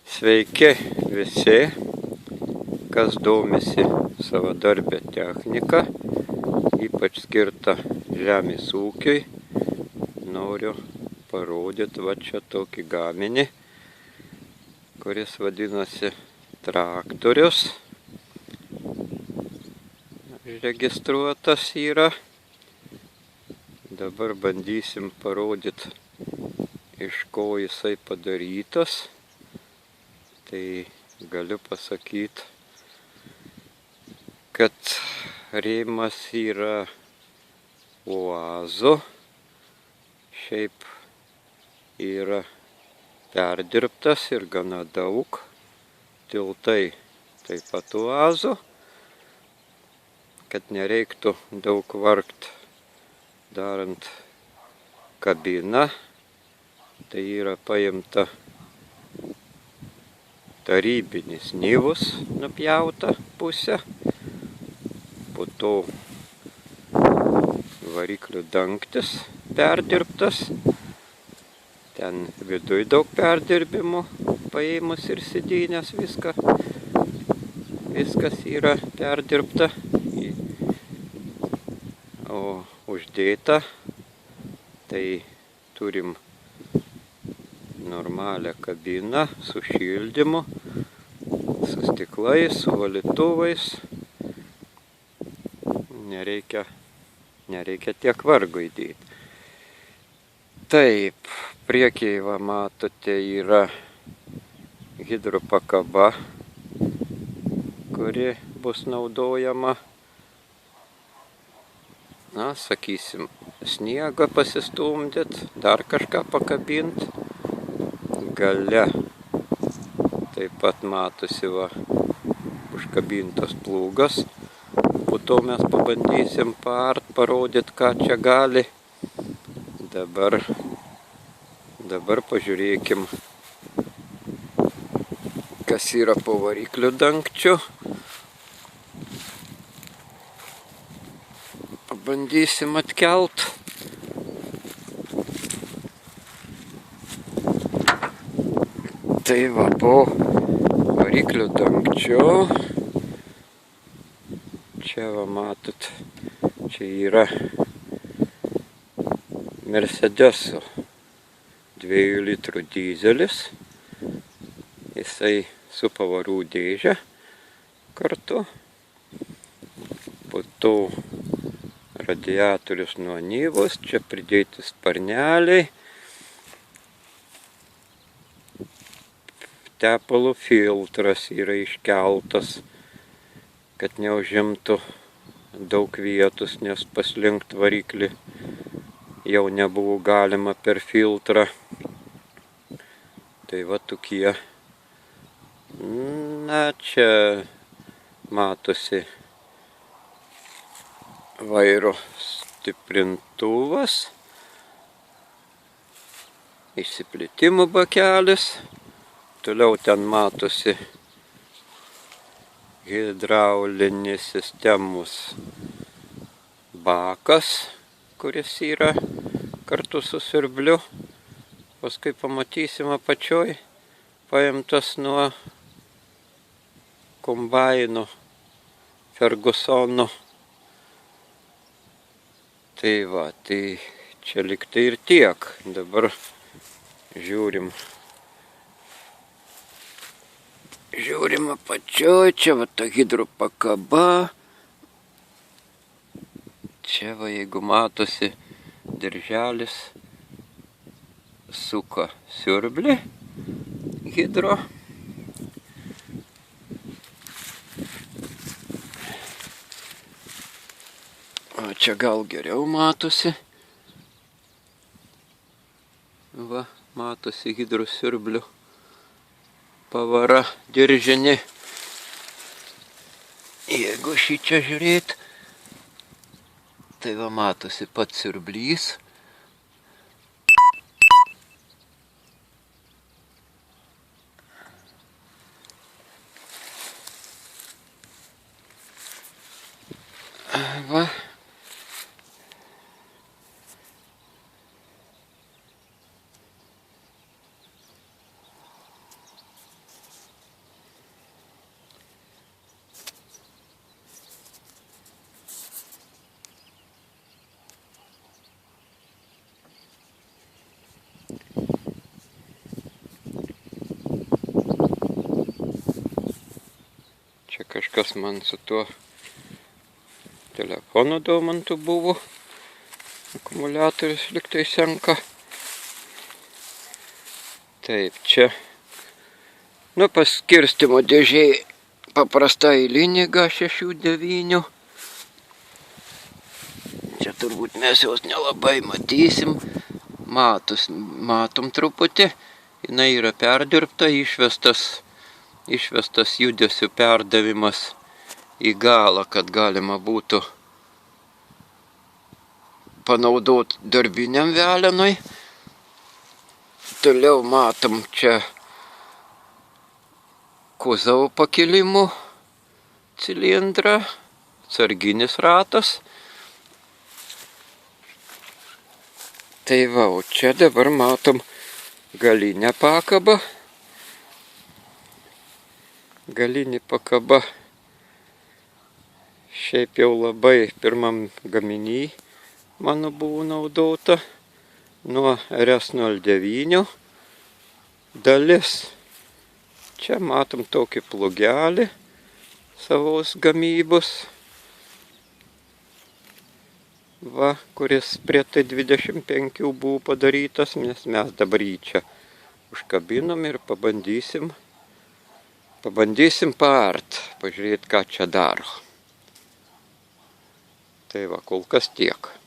Sveiki visi, kas domisi savadarbę techniką, ypač skirtą žemės ūkiui. Noriu parodyti va čia tokį gaminį, kuris vadinasi traktorius. Registruotas yra. Dabar bandysim parodyti, iš ko jisai padarytas. Tai galiu pasakyti, kad rėmas yra uazo, šiaip yra perdirbtas ir gana daug, tiltai taip pat uazo, kad nereiktų daug vargt darant kabiną, tai yra paimta tarybinis nyvus nupjauta pusė, po to variklių dangtis perdirbtas, ten viduj daug perdirbimo, paėmus ir sėdynės viskas yra perdirbta, o uždėta, tai turim normalią kabiną su šildymu, su stiklais, su valytuvais. Nereikia tiek vargo įdėti. Taip, priekyje va matote yra hidropakaba, kuri bus naudojama, sakysim, sniegą pasistumdyt, dar kažką pakabint. Gale taip pat matosi va užkabintas plūgas. Po to mes pabandysim parodyti, ką čia gali. Dabar pažiūrėkim, kas yra po variklių dangčiu. Pabandysim atkelt. Tai va po variklių dangčiu. Čia va matot, čia yra Mercedeso 2 litrų dyzelis. Jisai su pavarų dėže kartu. Po to radiatorius nuo nyvos, čia pridėti sparneliai. Tepalo filtras yra iškeltas, kad neužimtų daug vietos, nes paslinkt variklį jau nebuvo galima per filtrą. Tai va tokie. Čia matosi vairo stiprintuvas, išsiplėtimo bakelis. Toliau ten matosi hidraulinis sistemos bakas, kuris yra kartu su siurbliu. Paskui pamatysim apačioj, paimtas nuo kombaino Fergusono. Tai va, tai čia liktai ir tiek. Dabar žiūrim apačioj, čia va ta hidropakaba. Čia va, jeigu matosi, dirželis suka siurblį hidro. O čia gal geriau matosi. Va, matosi hidro siurblių pavara diržinė. Jeigu šičia žiūrėt, tai va matosi pats siurblys. Va. kažkas man su tuo telefonu Daumantu buvo. Akumuliatorius liktai senka. Taip, čia. Nu, paskirstimo dėžiai paprasta eilinė G69. Čia turbūt mes jos nelabai matysim. Matom truputį. Jinai yra perdirbta, išvestas judesių perdavimas į galą, kad galima būtų panaudoti darbiniam velenui. Toliau matom čia kuzovo pakilimų cilindrą, atsarginis ratas. Tai va, o čia dabar matom galinę pakabą. Galinė pakaba šiaip jau labai pirmam gaminy mano buvo naudota nuo RS09 dalis. Čia matom tokį plugelį savos gamybos. Va, kuris prie T25 buvo padarytas, nes mes dabar jį čia užkabinom ir pabandysim paart, pažiūrėti, ką čia daro. Tai va, kol kas tiek.